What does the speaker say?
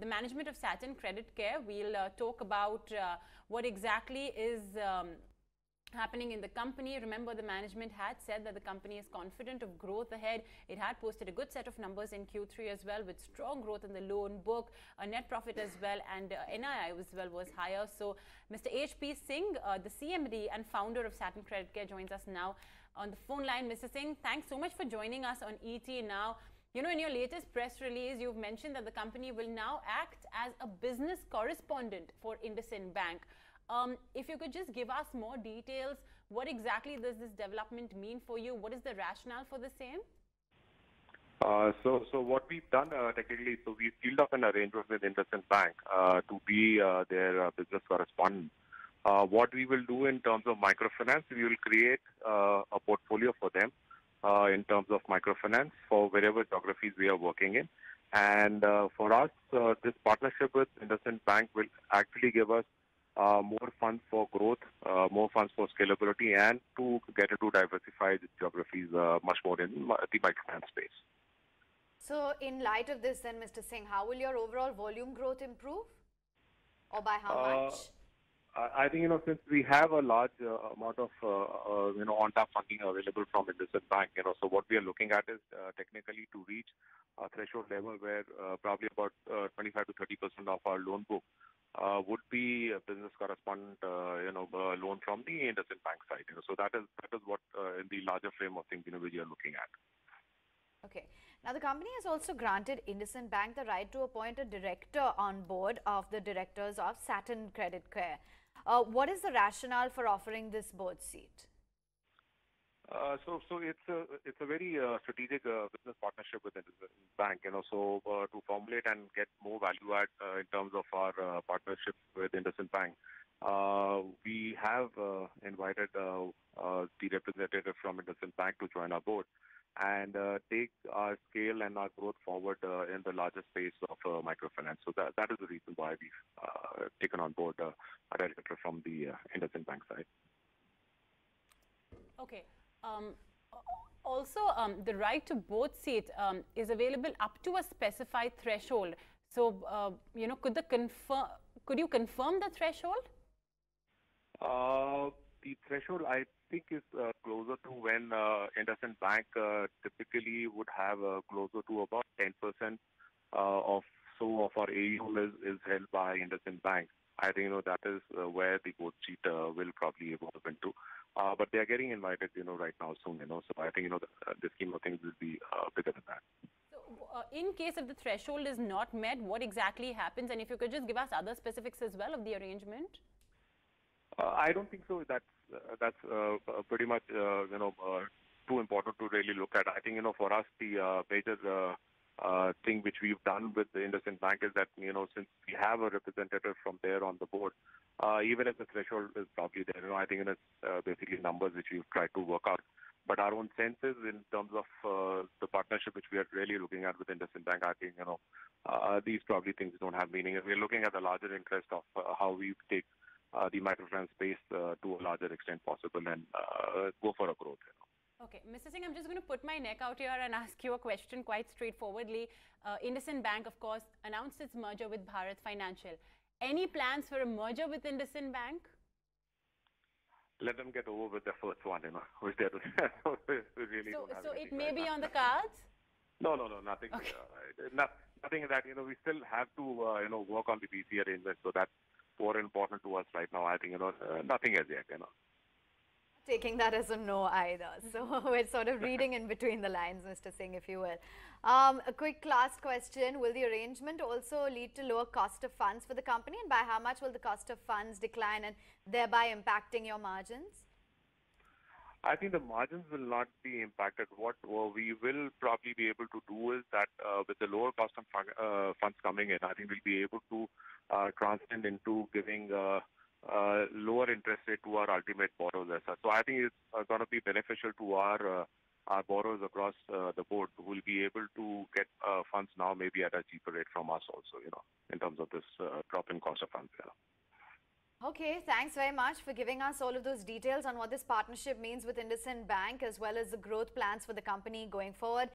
the management of Satin Creditcare. We'll talk about what exactly is happening in the company. Remember, the management had said that the company is confident of growth ahead. It had posted a good set of numbers in Q3 as well, with strong growth in the loan book, a net profit as well, and NII as well was higher. So Mr. H.P. Singh, the CMD and founder of Satin Creditcare, joins us now on the phone line. Mr. Singh, thanks so much for joining us on ET Now. You know, in your latest press release, you've mentioned that the company will now act as a business correspondent for IndusInd Bank. If you could just give us more details, what exactly does this development mean for you? What is the rationale for the same? So what we've done technically, so we've sealed up an arrangement with IndusInd Bank to be their business correspondent. What we will do in terms of microfinance, we will create a portfolio for them in terms of microfinance for wherever geographies we are working in. And for us, this partnership with IndusInd Bank will actually give us more funds for growth, more funds for scalability, and to get into diversified geographies much more in the microfinance space. So in light of this then, Mr. Singh, how will your overall volume growth improve? Or by how much? I think, since we have a large amount of, on-tap funding available from IndusInd Bank, so what we are looking at is technically to reach a threshold level where probably about 25 to 30% of our loan book would be a business correspondent, loan from the IndusInd Bank side. So that is what in the larger frame of things, we are looking at. Okay. Now, the company has also granted IndusInd Bank the right to appoint a director on board of the directors of Satin Creditcare. What is the rationale for offering this board seat? So it's a very strategic business partnership with IndusInd Bank. So to formulate and get more value add in terms of our partnership with IndusInd Bank, we have invited the representative from IndusInd Bank to join our board and take our scale and our growth forward in the larger space of microfinance. So that is the reason why we've taken on board a director from the IndusInd Bank side. Okay. Also, the right to board seat is available up to a specified threshold. So, could you confirm the threshold? The threshold, I think, is closer to when IndusInd Bank typically would have closer to about 10% of our AUM is held by IndusInd Bank. I think that is where the board seat will probably evolve into. But they are getting invited, right now soon. So I think the scheme of things will be bigger than that. So, in case if the threshold is not met, what exactly happens? And if you could just give us other specifics as well of the arrangement. I don't think so. That's pretty much too important to really look at. I think for us the major thing which we've done with the IndusInd Bank is that since we have a representative from there on the board, even if the threshold is probably there, I think it's basically numbers which we've tried to work out. But our own sense is in terms of the partnership which we are really looking at with IndusInd Bank, I think these probably things don't have meaning. We're looking at the larger interest of how we take the microfinance space to a larger extent possible and go for a growth. Okay, Mr. Singh, I'm just going to put my neck out here and ask you a question quite straightforwardly. IndusInd Bank, of course, announced its merger with Bharat Financial. Any plans for a merger with IndusInd Bank? Let them get over with the first one, which they really don't have. So it may be on the cards? No, nothing. Okay. Nothing that, we still have to, work on the BC arrangement. So that's more important to us right now. I think, nothing as yet, Taking that as a no either. So we're sort of reading in between the lines, Mr. Singh, if you will. A quick last question. Will the arrangement also lead to lower cost of funds for the company? And by how much will the cost of funds decline and thereby impacting your margins? I think the margins will not be impacted. What we will probably be able to do is that with the lower cost of funds coming in, I think we'll be able to transcend into giving lower interest rate to our ultimate borrowers. So I think it's going to be beneficial to our borrowers across the board who will be able to get funds now maybe at a cheaper rate from us also, in terms of this drop in cost of funds. Okay, thanks very much for giving us all of those details on what this partnership means with IndusInd Bank as well as the growth plans for the company going forward.